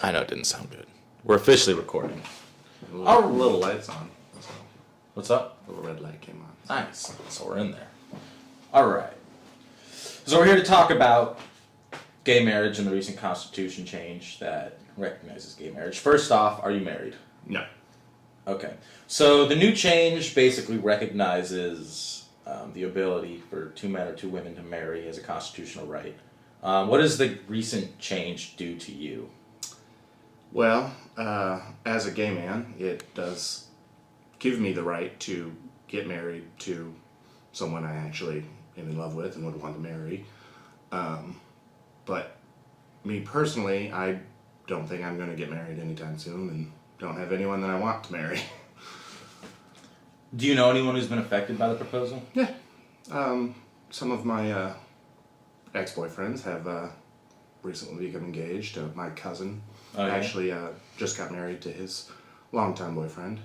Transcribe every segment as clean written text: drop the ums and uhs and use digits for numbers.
I know it didn't sound good. We're officially recording. Little lights on. So What's up? a little red light came on. Nice. So we're in there. All right. So we're here to talk about gay marriage and the recent constitution change that recognizes gay marriage. First off, are you married? No. Okay. So the new change basically recognizes the ability for two men or two women to marry as a constitutional right. What does the recent change do to you? Well, as a gay man, it does give me the right to get married to someone I actually am in love with and would want to marry. But me personally, I don't think I'm going to get married anytime soon and don't have anyone that I want to marry. Do you know anyone who's been affected by the proposal? Yeah. Some of my ex-boyfriends have recently become engaged. My cousin actually just got married to his longtime boyfriend.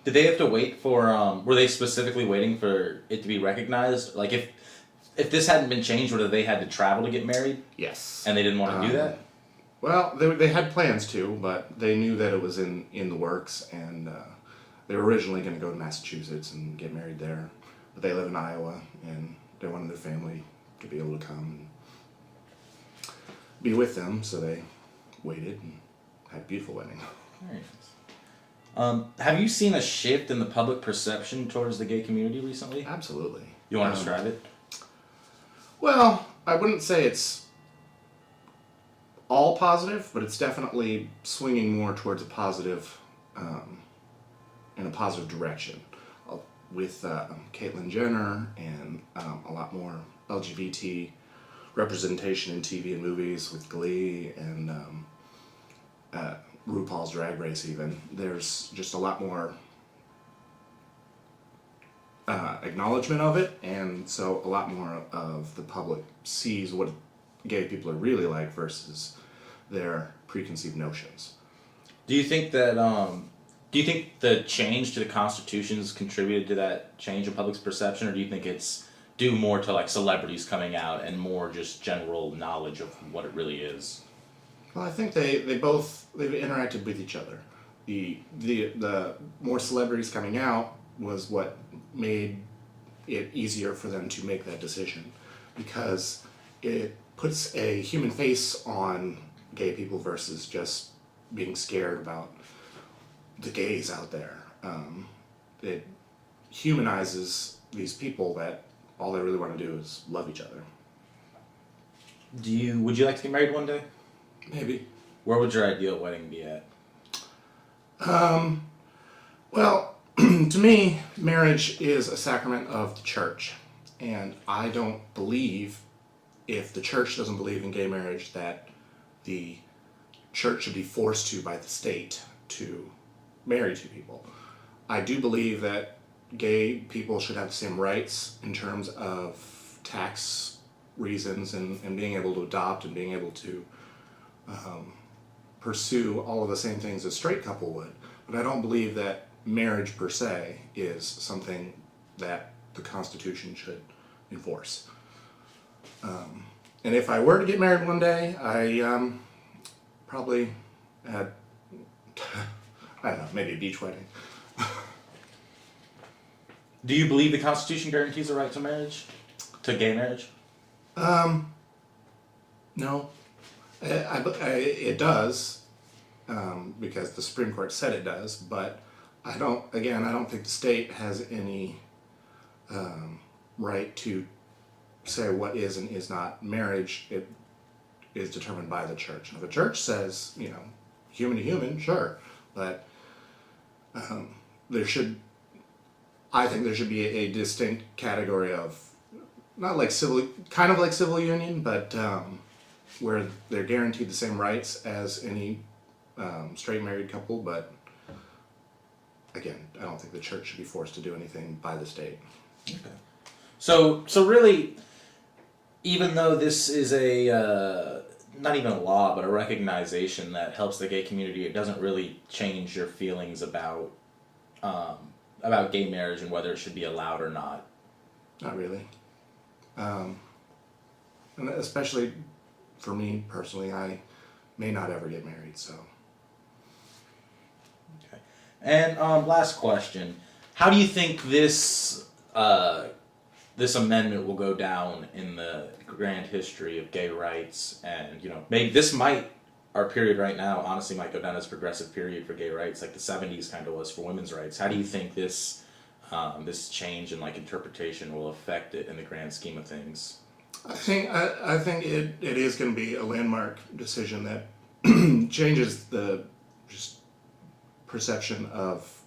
Did they have to wait for, were they specifically waiting for it to be recognized? Like, if this hadn't been changed, would have they had to travel to get married? Yes. And they didn't want to do that? Well, they had plans to, but they knew that it was in the works, and they were originally going to go to Massachusetts and get married there. But they live in Iowa, and they wanted their family to be able to come and be with them, so they waited and had a beautiful wedding. Very nice. Have you seen a shift in the public perception towards the gay community recently? Absolutely. You want to describe it? Well, I wouldn't say it's all positive, but it's definitely swinging more towards a positive, in a positive direction. With Caitlyn Jenner and a lot more LGBT representation in TV and movies with Glee and RuPaul's Drag Race even. There's just a lot more acknowledgement of it, and so a lot more of the public sees what gay people are really like versus their preconceived notions. Do you think that, do you think the change to the constitutions contributed to that change in public's perception, or do you think it's due more to like celebrities coming out and more just general knowledge of what it really is? Well, I think they've interacted with each other. The more celebrities coming out was what made it easier for them to make that decision, because it puts a human face on gay people versus just being scared about the gays out there. It humanizes these people that all they really want to do is love each other. Would you like to get married one day? Maybe. Where would your ideal wedding be at? Well, to me, marriage is a sacrament of the church, and I don't believe, if the church doesn't believe in gay marriage, that the church should be forced to by the state to marry two people. I do believe that gay people should have the same rights in terms of tax reasons and being able to adopt and being able to pursue all of the same things a straight couple would. But I don't believe that marriage per se is something that the Constitution should enforce. And if I were to get married one day, I probably at I don't know, maybe a beach wedding. Do you believe the Constitution guarantees a right to marriage? To gay marriage? No. It does, because the Supreme Court said it does, but I don't think the state has any right to say what is and is not marriage. It is determined by the church. And if the church says, human to human, sure, but I think there should be a distinct category of, not like kind of like civil union, but where they're guaranteed the same rights as any straight married couple, but again, I don't think the church should be forced to do anything by the state. Okay. So really, even though this is a not even a law, but a recognition that helps the gay community, it doesn't really change your feelings about gay marriage and whether it should be allowed or not. Not really. And especially for me personally, I may not ever get married. So. Okay. And last question: how do you think this this amendment will go down in the grand history of gay rights? And maybe this might, our period right now, honestly, might go down as a progressive period for gay rights, like the '70s kind of was for women's rights. How do you think this this change in interpretation will affect it in the grand scheme of things? I think it is going to be a landmark decision that changes the just perception of